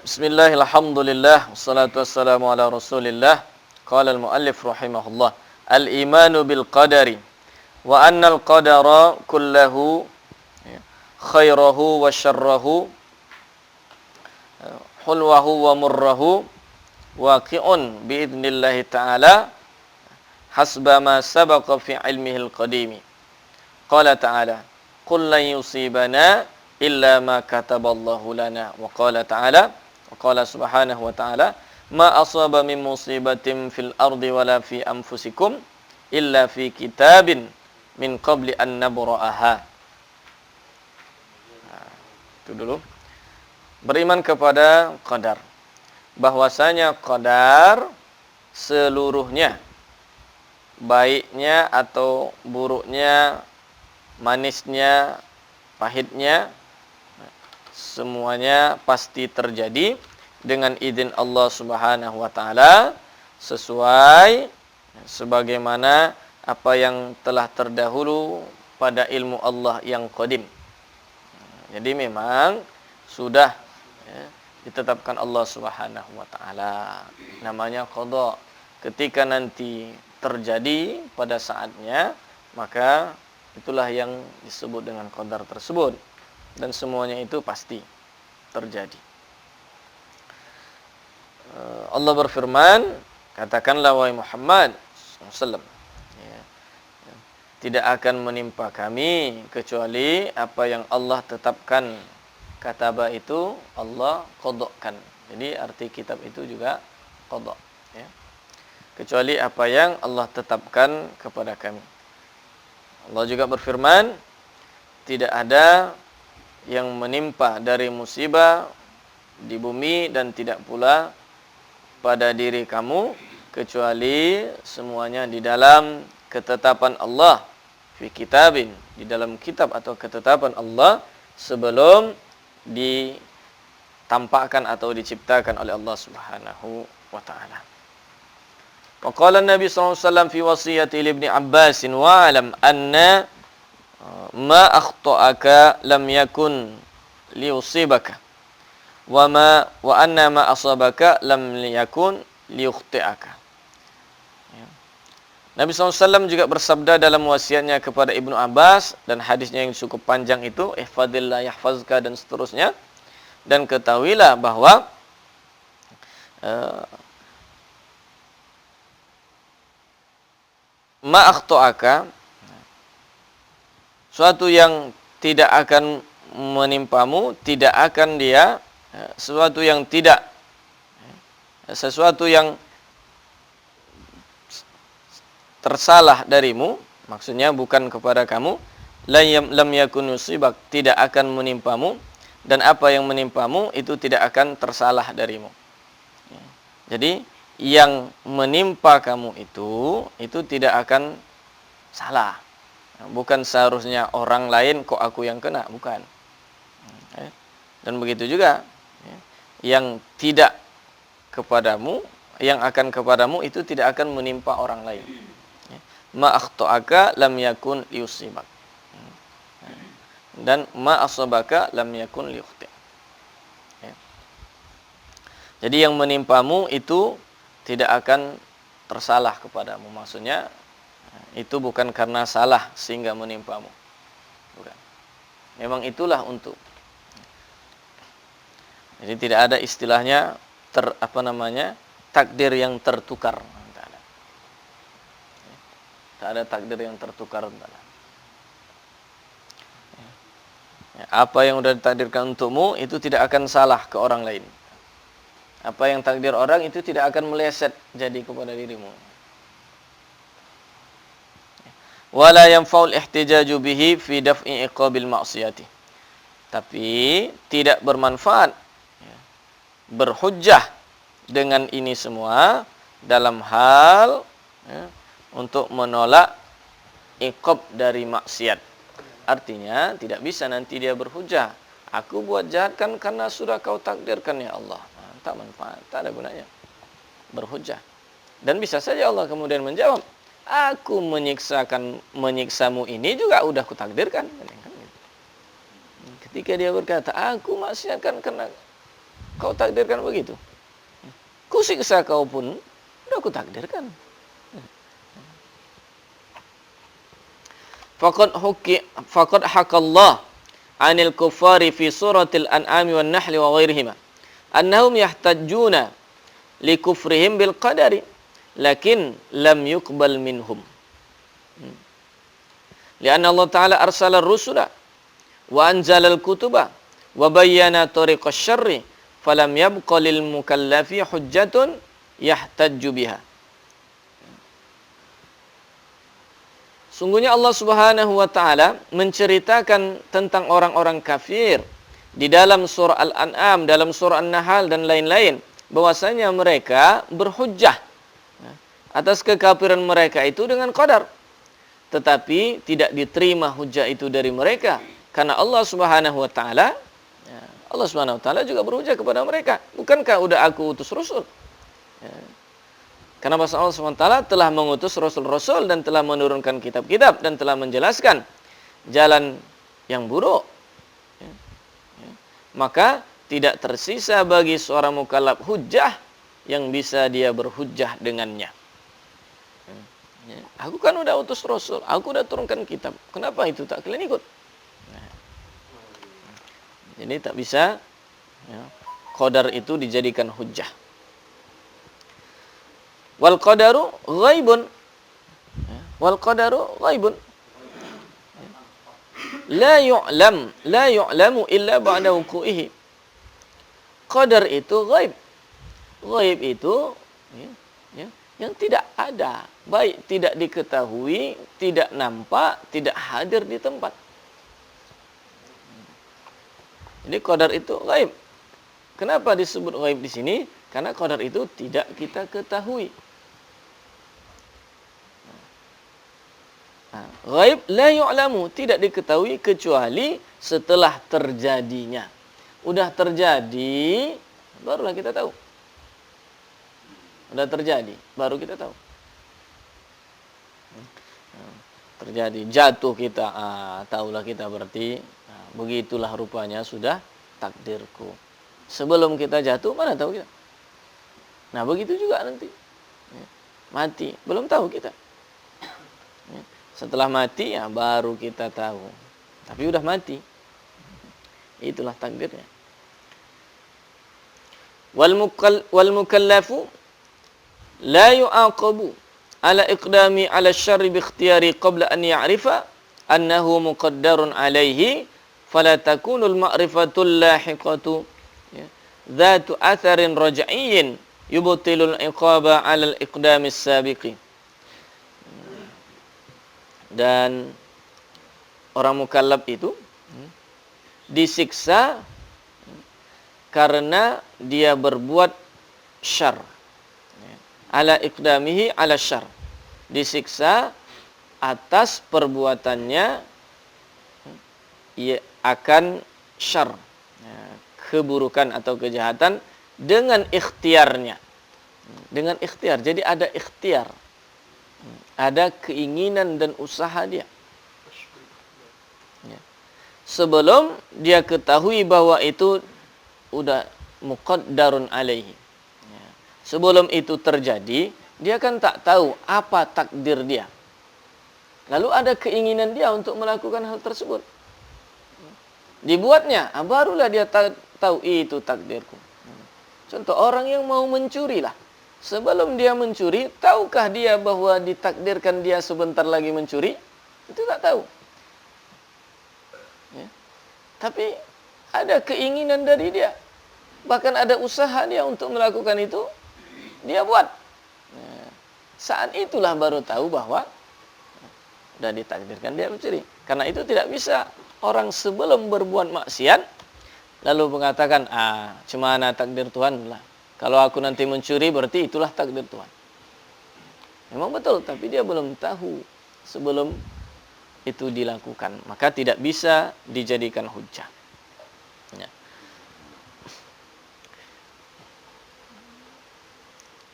Bismillahirrahmanirrahim. Alhamdulillah wassalatu wassalamu ala Rasulillah. Qala al-muallif rahimahullah, al-imanu bil qadari wa anna al-qadara kullahu khairahu wa syarrahu hulwahu wa murrahu waqi'un bi idnillahi ta'ala hasba ma sabaqa fi ilmihi al-qadimi. Qala ta'ala qul lan yusibana illa ma kataballahu lana wa qala ta'ala Qala subhanahu wa ta'ala ma asaba min musibatin fil ardi wala fi anfusikum illa fi kitabin min qabli an nabra'aha. Itu dulu. Beriman kepada qadar. Bahwasanya qadar seluruhnya, baiknya atau buruknya, manisnya, pahitnya, semuanya pasti terjadi dengan izin Allah Subhanahu wa taala sesuai sebagaimana apa yang telah terdahulu pada ilmu Allah yang qadim. Jadi memang sudah ditetapkan Allah Subhanahu wa taala. Namanya qada. Ketika nanti terjadi pada saatnya, maka itulah yang disebut dengan qadar tersebut. Dan semuanya itu pasti terjadi. Allah berfirman, katakanlah wahai Muhammad SAW, tidak akan menimpa kami kecuali apa yang Allah tetapkan. Kataba itu Allah qadhakan. Jadi arti kitab itu juga qadha, ya. Kecuali apa yang Allah tetapkan kepada kami. Allah juga berfirman, tidak ada yang menimpa dari musibah di bumi dan tidak pula pada diri kamu kecuali semuanya di dalam ketetapan Allah fi kitabin, di dalam kitab atau ketetapan Allah sebelum ditampakkan atau diciptakan oleh Allah Subhanahu wa taala. Wa qala Nabi sallallahu alaihi wasallam fi wasiyati Ibnu Abbas wa alam anna ma akhta'aka lam yakun liusibaka wa anna ma asabaka lam yakun liukhti'aka. Nabi SAW juga bersabda dalam wasiatnya kepada Ibnu Abbas, dan hadisnya yang cukup panjang itu, ihfadillah yahfazka dan seterusnya, dan ketahuilah bahwa ma akhta'aka, suatu yang tidak akan menimpamu, tidak akan dia, sesuatu yang tersalah darimu, maksudnya bukan kepada kamu, lam yakun yusibak, tidak akan menimpamu, dan apa yang menimpamu itu tidak akan tersalah darimu. Jadi yang menimpa kamu itu tidak akan salah. Bukan seharusnya orang lain kok aku yang kena, bukan. Dan begitu juga yang tidak kepadamu, yang akan kepadamu itu tidak akan menimpa orang lain. Ma akhta'aka lam yakun liusibak, dan ma asabaka lam yakun liukhti'. Jadi yang menimpamu itu tidak akan tersalah kepadamu, maksudnya itu bukan karena salah sehingga menimpamu, bukan. Memang itulah untuk. Jadi tidak ada istilahnya takdir yang tertukar. Tak ada takdir yang tertukar. Apa yang sudah ditakdirkan untukmu itu tidak akan salah ke orang lain. Apa yang takdir orang itu tidak akan meleset jadi kepada dirimu. Wala yanfa'ul ihtijaju bihi fi daf'i iqabil ma'siyati. Tapi tidak bermanfaat berhujjah dengan ini semua dalam hal untuk menolak iqab dari maksiat. Artinya tidak bisa nanti dia berhujjah, aku buat jahat kan karena sudah kau takdirkan ya Allah. Tak manfaat, tak ada gunanya berhujjah. Dan bisa saja Allah kemudian menjawab, aku menyiksamu ini juga udah kutakdirkan. Ketika dia berkata, aku maksiat kan karena Kau takdirkan begitu. Ku siksa kau pun udah aku takdirkan. Faqad hakallah 'anil kuffari fi suratil an'am wan nahl wa ghairihima annahum yahtajjuna li kufrihim bil qadari lakin lam yuqbal minhum. Lianna Allah Ta'ala arsala ar-rusula wa anzala al-kutuba wa bayyana tariqa asy-syarri falam yabqa lil mukallafi hujjatun yahtajju biha. Sungguhnya Allah Subhanahu wa taala menceritakan tentang orang-orang kafir di dalam surah Al-An'am, dalam surah An-Nahl dan lain-lain, bahwasanya mereka berhujjah atas kekafiran mereka itu dengan qadar. Tetapi tidak diterima hujjah itu dari mereka karena Allah Subhanahu wa taala juga berhujjah kepada mereka. Bukankah udah aku utus rasul? Karena Allah SWT telah mengutus rasul-rasul dan telah menurunkan kitab-kitab dan telah menjelaskan jalan yang buruk. Maka tidak tersisa bagi seorang mukallaf hujjah yang bisa dia berhujjah dengannya. Aku kan udah utus rasul, aku udah turunkan kitab. Kenapa itu tak kalian ikut? Jadi tak bisa qadar itu dijadikan hujjah. Wal qadaru ghaibun. Wal qadaru ghaibun. La yu'lamu illa ba'da wuqu'ihi. Qadar itu ghaib. Ghaib itu yang tidak ada, baik tidak diketahui, tidak nampak, tidak hadir di tempat. Jadi qadar itu ghaib. Kenapa disebut ghaib di sini? Karena qadar itu tidak kita ketahui. Ghaib la yu'lamu, tidak diketahui kecuali setelah terjadinya. Udah terjadi, barulah kita tahu. Udah terjadi, baru kita tahu. Terjadi, jatuh kita, tahulah kita berarti, begitulah rupanya sudah takdirku. Sebelum kita jatuh, mana tahu kita. Nah, begitu juga nanti. Mati, belum tahu kita. Setelah mati, ya baru kita tahu. Tapi udah mati. Itulah takdirnya. Wal mukallafu la yu'aqabu ala iqdami ala syarri bi ikhtiyari qabla an ya'rifa annahu muqaddarun alaihi fala takunul ma'rifatul lahiqatu dhatu atharin raj'iyyin yubtilul iqaba ala al-iqdamis sabiqi. Dan orang mukallaf itu disiksa karena dia berbuat syarr. Ala iqdamihi ala syarr. Disiksa atas perbuatannya akan syarr. Keburukan atau kejahatan dengan ikhtiarnya. Dengan ikhtiar. Jadi ada ikhtiar. Ada keinginan dan usaha dia. Sebelum dia ketahui bahwa itu udah muqaddarun alaihi. Sebelum itu terjadi, dia kan tak tahu apa takdir dia. Lalu ada keinginan dia untuk melakukan hal tersebut. Dibuatnya, barulah dia tahu itu takdirku. Contoh orang yang mau mencuri lah. Sebelum dia mencuri, tahukah dia bahwa ditakdirkan dia sebentar lagi mencuri? Itu tak tahu. Ya. Tapi ada keinginan dari dia. Bahkan ada usaha dia untuk melakukan itu, dia buat. Nah, saat itulah baru tahu bahwa sudah ditakdirkan dia mencuri. Karena itu tidak bisa orang sebelum berbuat maksiat, lalu mengatakan, cemana takdir Tuhan lah. Kalau aku nanti mencuri berarti itulah takdir Tuhan. Memang betul, tapi dia belum tahu sebelum itu dilakukan. Maka tidak bisa dijadikan hujjah. Ya.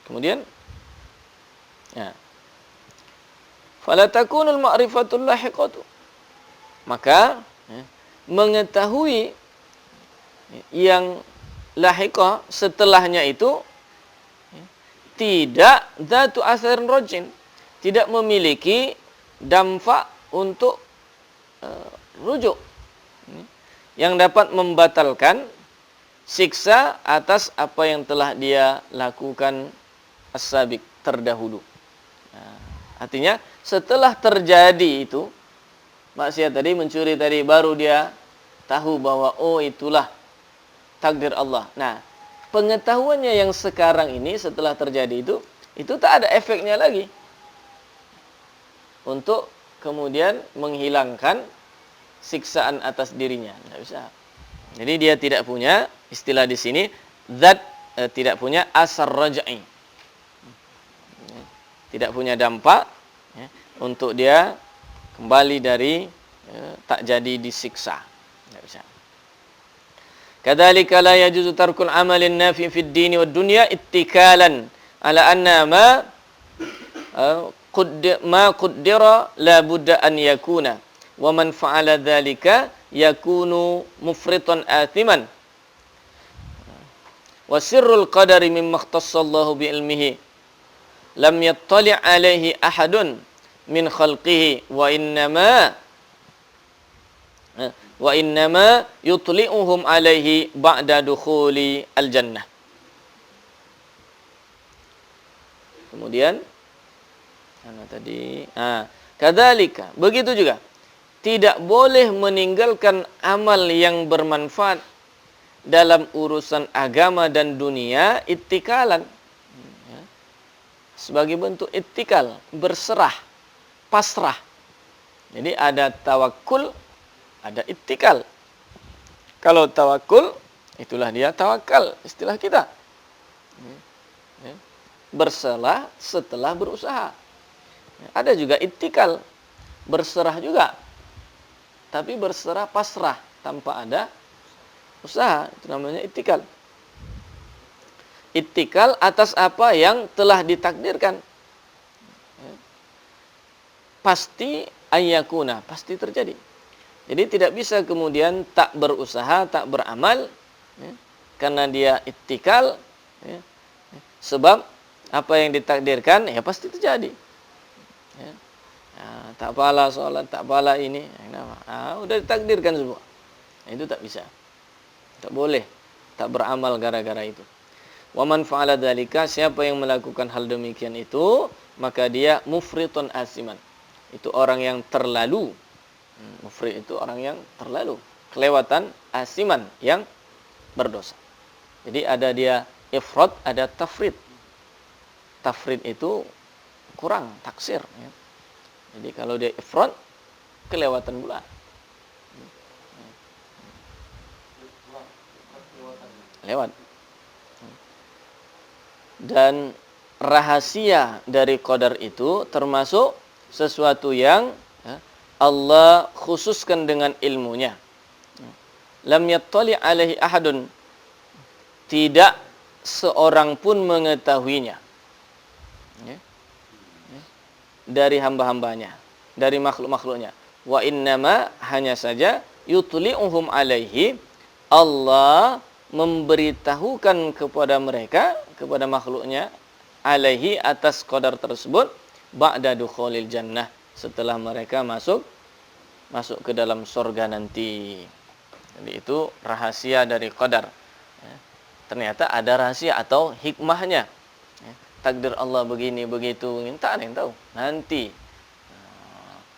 Kemudian, ya. Fala takunul ma'rifatul lahiqatu. Maka, mengetahui yang lahiqah setelahnya itu tidak dzatu atharin rajin, tidak memiliki dampak untuk rujuk yang dapat membatalkan siksa atas apa yang telah dia lakukan as-sabiq terdahulu. Artinya setelah terjadi itu maksiat tadi, mencuri tadi, baru dia tahu bahwa oh itulah takdir Allah. Nah, pengetahuannya yang sekarang ini setelah terjadi itu tak ada efeknya lagi untuk kemudian menghilangkan siksaan atas dirinya. Tidak bisa. Jadi dia tidak punya, istilah di sini zat, tidak punya asar raj'i. Tidak punya dampak untuk dia kembali dari tak jadi disiksa. Tidak bisa. Kadzalika la yajuzu tarkul amalin nafi fid dini wad dunya ittikalan ala anna ma qaddara la budda an yakuna wa man fa'ala dzalika yakunu mufritan athiman wa sirrul qadari mimma ikhtassallahu bi ilmihi lam yattali' alaihi ahadun min khalqihi wa innama yutli'uhum alaihi ba'da dukhuli al-jannah. Kemudian mana tadi? Kadzalika, begitu juga tidak boleh meninggalkan amal yang bermanfaat dalam urusan agama dan dunia ittikalan. Sebagai bentuk ittikal, berserah, pasrah. Jadi ada tawakul, ada ittikal. Kalau tawakul, itulah dia tawakal, istilah kita. Berserah setelah berusaha. Ada juga ittikal, berserah juga. Tapi berserah pasrah, tanpa ada usaha. Itu namanya ittikal. Ittikal atas apa yang telah ditakdirkan. Pasti ayyakuna, pasti terjadi. Jadi tidak bisa kemudian tak berusaha, tak beramal, karena dia ittikal, sebab apa yang ditakdirkan ya pasti terjadi. Tak pala sholat, tak pala ini, udah ditakdirkan semua. Itu tak bisa, tak boleh, tak beramal gara-gara itu. Wa man fa'ala dzalika, siapa yang melakukan hal demikian itu, maka dia mufritun asiman. Itu orang yang terlalu. Mufrit itu orang yang terlalu, kelewatan, asiman, yang berdosa. Jadi ada dia ifrat, ada tafrid. Tafrid itu kurang, taksir. Jadi kalau dia ifrat, kelewatan pula. Lewat. Dan rahasia dari qadar itu termasuk sesuatu yang Allah khususkan dengan ilmunya. Lam yattali alaihi ahadun, tidak seorang pun mengetahuinya dari hamba-hambanya, dari makhluk-makhluknya. Wa innama, hanya saja, yutli'uhum alaihi, Allah memberitahukan kepada mereka, kepada makhluknya, alaihi, atas qadar tersebut, ba'da dukhulil jannah, setelah mereka masuk ke dalam surga nanti. Jadi itu rahasia dari qadar. Ternyata ada rahasia atau hikmahnya. Takdir Allah begini, begitu, tak ada yang tahu. Nanti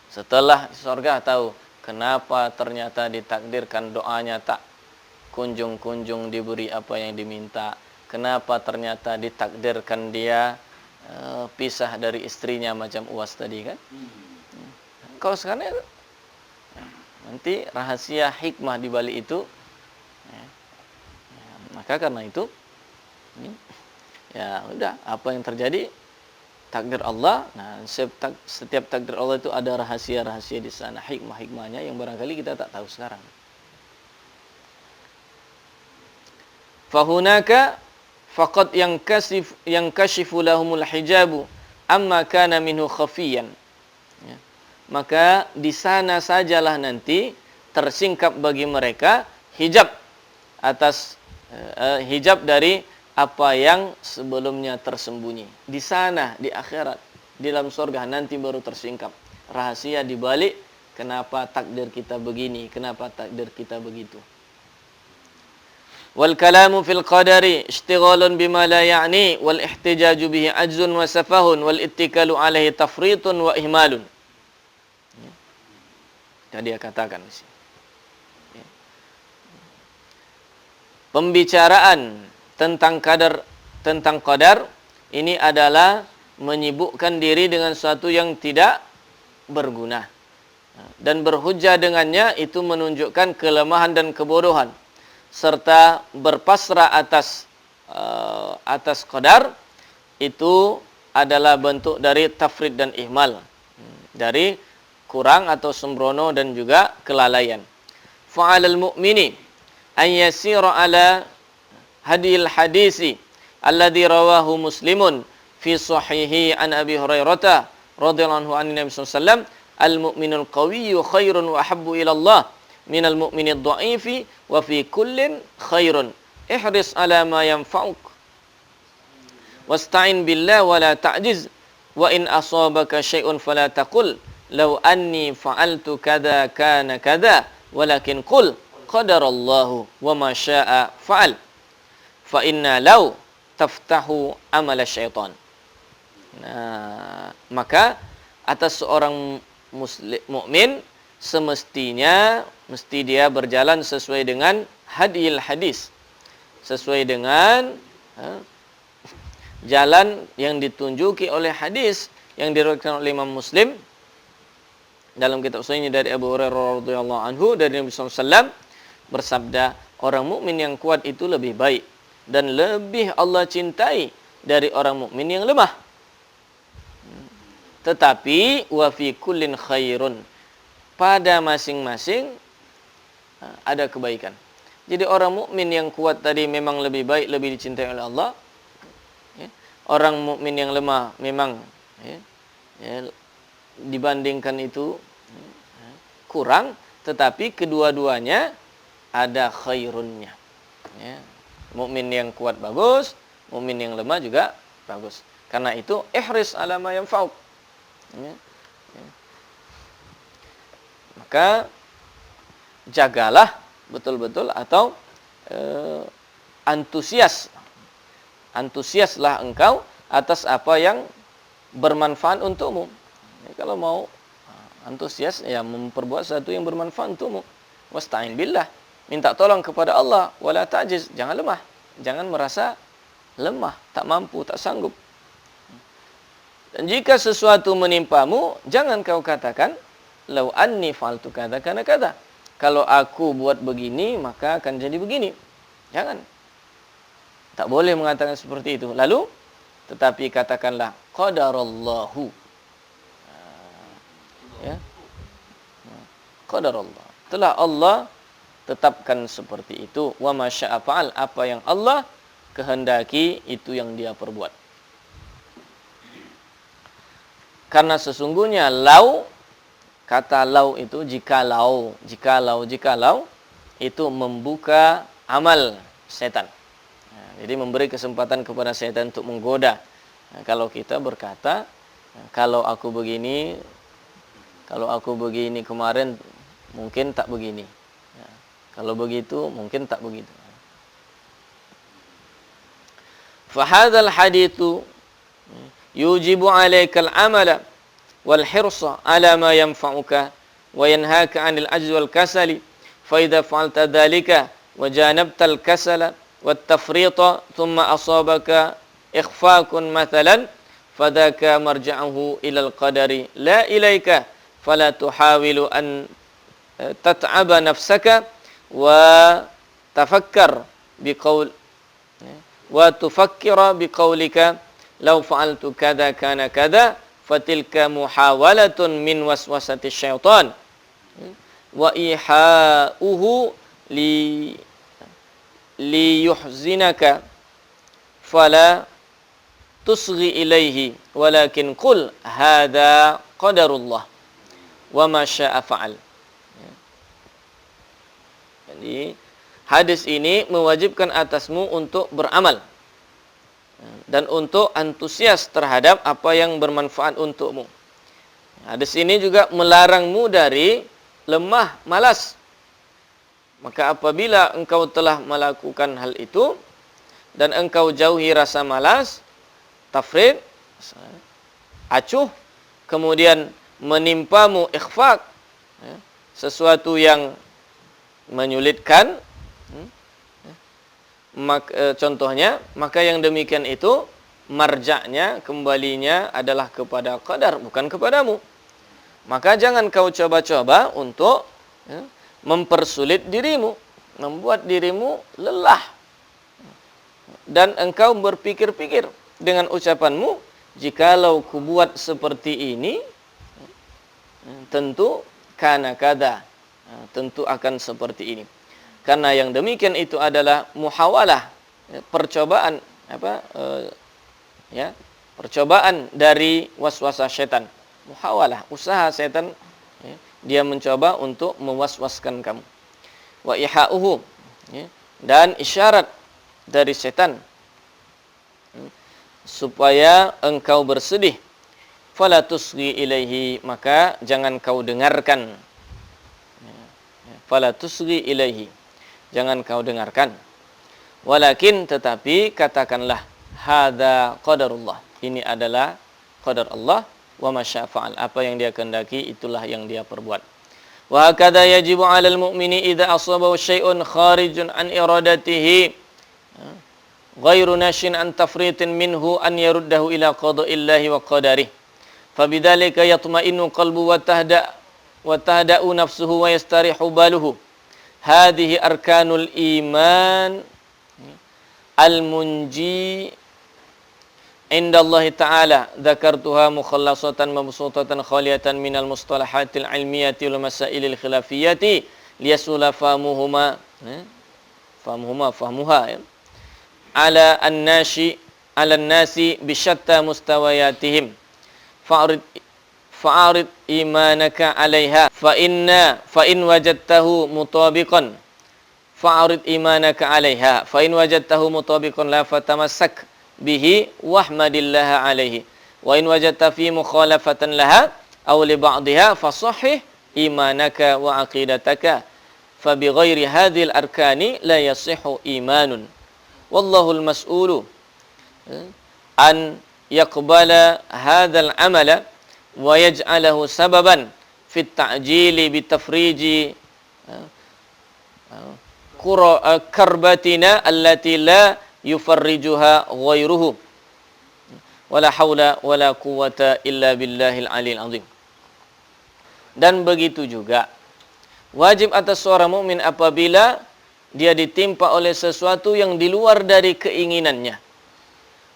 setelah surga tahu kenapa ternyata ditakdirkan doanya tak kunjung-kunjung diberi apa yang diminta. Kenapa ternyata ditakdirkan dia pisah dari istrinya macam Uwas tadi kan. Kalau sekarang nanti rahasia hikmah di balik itu, maka karena itu ya udah, apa yang terjadi takdir Allah. Nah, setiap takdir Allah itu ada rahasia-rahasia di sana, hikmah-hikmahnya yang barangkali kita tak tahu sekarang. Fahunaka faqad yang kashifu lahumul hijabu amma kana minhu khafiyan. Maka di sana sajalah nanti tersingkap bagi mereka hijab atas hijab dari apa yang sebelumnya tersembunyi. Di sana, di akhirat, di dalam surga nanti baru tersingkap rahasia di balik kenapa takdir kita begini, kenapa takdir kita begitu. Wal kalamu fil qadari ishtighalun bima la ya'ni wal ihtijaju bihi ajzun wa safahun wal ittikalu alaihi tafritun wa ihmalun. Jadi dia katakan di sini. Pembicaraan tentang qadar ini adalah menyibukkan diri dengan sesuatu yang tidak berguna. Dan berhujjah dengannya itu menunjukkan kelemahan dan kebodohan. Serta berpasrah atas qadar itu adalah bentuk dari tafrid dan ihmal, dari kurang atau sembrono dan juga kelalaian. Fa'alal mu'mini an yasira ala hadil hadisi alladhi rawahu muslimun fi sahihi an Abi Hurairah radhiyallahu anhu Nabi sallallahu alaihi wasallam al-mu'minul qawiyyu khairun wa ahabbu ila Allah minal mu'minid dha'ifi wa fi kullin khairun ihris ala ma yanfa'uk wasta'in billah wa la ta'jiz wa in asabaka syai'un fala taqul law anni fa'altu kadza kana kadza walakin qul qadarallahu wa ma syaa fa'al fa inna law taftahu amala syaitan. Nah, maka atas seorang mukmin semestinya mesti dia berjalan sesuai dengan hadil hadis, sesuai dengan jalan yang ditunjuki oleh hadis yang diriwayatkan oleh Imam Muslim dalam kitab sahihnya dari Abu Hurairah radhiyallahu anhu dari Nabi sallallahu alaihi wasallam bersabda, orang mukmin yang kuat itu lebih baik dan lebih Allah cintai dari orang mukmin yang lemah. Tetapi wa fi kullin khairun, pada masing-masing ada kebaikan. Jadi orang mukmin yang kuat tadi memang lebih baik, lebih dicintai oleh Allah. Orang mukmin yang lemah memang dibandingkan itu kurang, tetapi kedua-duanya ada khairunnya. Mukmin yang kuat bagus, mukmin yang lemah juga bagus. Karena itu ihris ala ma yanfa'uk. Maka jagalah betul-betul atau antusiaslah engkau atas apa yang bermanfaat untukmu. Kalau mau antusias ya memperbuat sesuatu yang bermanfaat untukmu. Wasta'in billah, minta tolong kepada Allah, wala ta'jiz, jangan lemah, jangan merasa lemah, tak mampu, tak sanggup. Dan jika sesuatu menimpamu, jangan kau katakan lau anni fa'altu kadza kana kadza. Kalau aku buat begini, maka akan jadi begini. Jangan. Tak boleh mengatakan seperti itu. Lalu, tetapi katakanlah qadarallahu. Ya. Qadarallah. Telah Allah tetapkan seperti itu. Wa ma syaa fa'al, apa yang Allah kehendaki itu yang dia perbuat. Karena sesungguhnya kata lau itu jikalau itu membuka amal setan. Nah, jadi memberi kesempatan kepada setan untuk menggoda. Nah, kalau kita berkata, kalau aku begini kemarin mungkin tak begini. Nah, kalau begitu mungkin tak begitu. Fahadzal hadithu yujibu 'alaikal amala wal hirsa 'ala ma yanfa'uka wa yanhaka 'anil ajzi wal kasali fa idza fa'alta dhalika wa janabtal kasala wat tafrita thumma asabaka ikhfaqun mathalan fadhaka marja'uhu ila al qadari la ilaika fala tuhawilu an tat'aba nafsaka wa tafakkar biqaul wa tufakkira biqaulika law fa'altu kadza kana kadza fatilka muhawalatun min waswasati syaitan wa iha'uhu li yuhzinaka fala tusghi ilaihi walakin qul hadza qadarullah wa ma syaa fa'al. Jadi hadis ini mewajibkan atasmu untuk beramal dan untuk antusias terhadap apa yang bermanfaat untukmu. Hadis ini juga melarangmu dari lemah, malas. Maka apabila engkau telah melakukan hal itu dan engkau jauhi rasa malas, tafrid, acuh, kemudian menimpamu ikhfaq, sesuatu yang menyulitkan, contohnya, maka yang demikian itu marja'nya, kembalinya adalah kepada qadar, bukan kepadamu. Maka jangan kau coba-coba untuk mempersulit dirimu, membuat dirimu lelah. Dan engkau berpikir-pikir dengan ucapanmu, jikalau ku buat seperti ini, tentu kana kada, tentu akan seperti ini. Karena yang demikian itu adalah muhawalah, percobaan, percobaan dari waswasah syaitan. Muhawalah, usaha syaitan, dia mencoba untuk mewaswaskan kamu. Wa iha'uhu, dan isyarat dari syaitan supaya engkau bersedih. Fala tusghi ilaihi, maka jangan kau dengarkan. Fala tusghi ilaihi, jangan kau dengarkan. Walakin, tetapi katakanlah, hadza qadarullah, ini adalah qadar Allah, wa masyafa'al, apa yang dia kehendaki itulah yang dia perbuat. Wa hakadha yajibu 'alal mu'mini idza asabahu syai'un kharijun an iradatihi ghairu nashin an tafritin minhu an yaruddahu ila qada'illahi wa qadarihi. Fabidzalika yatma'innu qalbu wa tahda'u nafsuhu wa yastarihu baluhu. Hadhihi arkanul iman al-munji inda Allah Ta'ala, dzakartuha mukhallasatan mabsutatan khaliyatan minal mustalahatil ilmiyati wal masailil khilafiyati liyasula fahmuha ala an-nasi bi syatta mustawayatihim. Fa'arid imanaka 'alaiha fa in wajadtahu mutabiqan fa'arid imanaka 'alaiha fa in wajadtahu mutabiqan la fatamassak bihi wahmadillaha 'alaihi wa in wajadta fi mukhalafatan laha aw li ba'dihha fasahhih imanaka wa 'aqidataka fa bi ghairi hadhil arkani la yasihhu imanun wallahu al-mas'ulu an yaqbala hadzal amala wa yaj'alahu sababan fit ta'jili bi tafriji karbatina allati la yufarrijuha ghairuhu wala haula wala quwwata illa billahil aliyil azim. Dan begitu juga wajib atas seorang mukmin apabila dia ditimpa oleh sesuatu yang di luar dari keinginannya,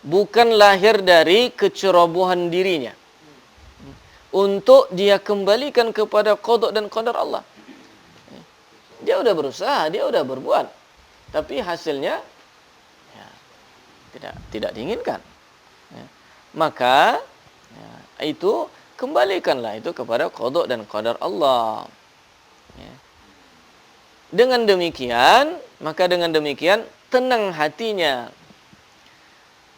bukan lahir dari kecerobohan dirinya, untuk dia kembalikan kepada qada dan qadar Allah. Dia udah berusaha, dia udah berbuat, tapi hasilnya tidak diinginkan. Maka itu kembalikanlah itu kepada qada dan qadar Allah. Dengan demikian, maka dengan demikian tenang hatinya,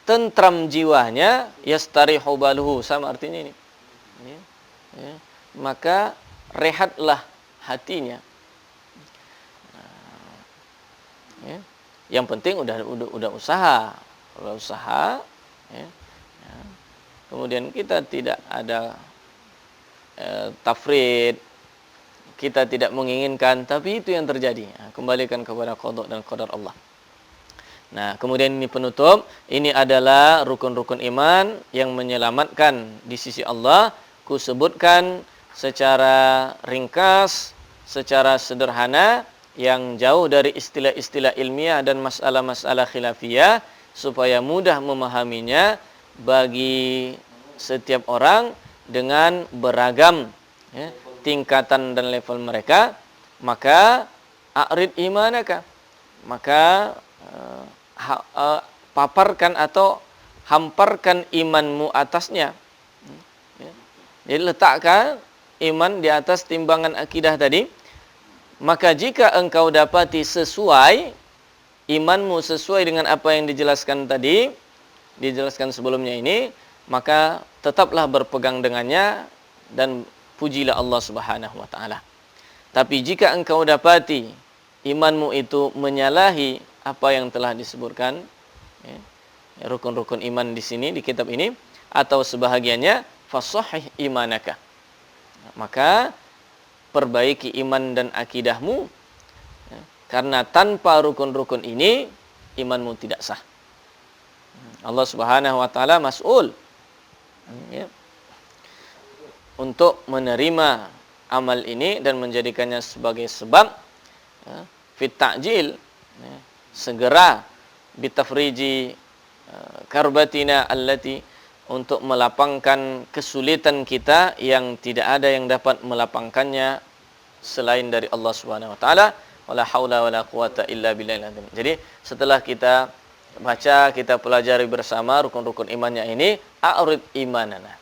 tentram jiwanya, yastarihu baluhu, sama artinya ini. Maka rehatlah hatinya. Yang penting udah usaha, kemudian kita tidak ada tafrid, kita tidak menginginkan, tapi itu yang terjadi. Kembalikan kepada qada dan qadar Allah. Nah, kemudian ini penutup, ini adalah rukun-rukun iman yang menyelamatkan di sisi Allah. Ku sebutkan secara ringkas, secara sederhana, yang jauh dari istilah-istilah ilmiah dan masalah-masalah khilafiyah, supaya mudah memahaminya bagi setiap orang dengan beragam tingkatan dan level mereka. Maka a'rid imanaka, maka paparkan atau hamparkan imanmu atasnya. Jadi letakkan iman di atas timbangan akidah tadi, Maka jika engkau dapati sesuai, imanmu sesuai dengan apa yang dijelaskan tadi, dijelaskan sebelumnya ini, maka tetaplah berpegang dengannya dan pujilah Allah Subhanahu wa taala. Tapi jika engkau dapati imanmu itu menyalahi apa yang telah disebutkan, ya, rukun-rukun iman di sini di kitab ini atau sebahagiannya, fasahih imanaka. Maka perbaiki iman dan akidahmu, ya, karena tanpa rukun-rukun ini imanmu tidak sah. Allah Subhanahu wa taala mas'ul, ya, untuk menerima amal ini dan menjadikannya sebagai sebab, ya, fit ta'jil, ya, segera bitafriji karbatina allati, untuk melapangkan kesulitan kita yang tidak ada yang dapat melapangkannya selain dari Allah Subhanahu wa taala. Wala haula wala quwata illa billahil azim. Jadi setelah kita baca, kita pelajari bersama rukun-rukun imannya ini, a'rid imanana.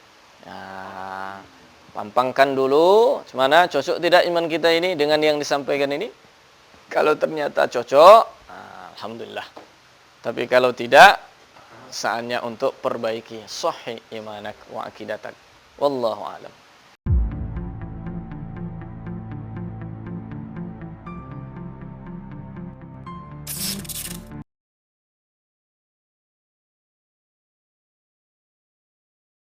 Nah, pampangkan dulu mana cocok tidak iman kita ini dengan yang disampaikan ini. Kalau ternyata cocok, alhamdulillah. Tapi kalau tidak, saatnya untuk perbaiki sahih imanak wa akidatak. Wallahu a'lam.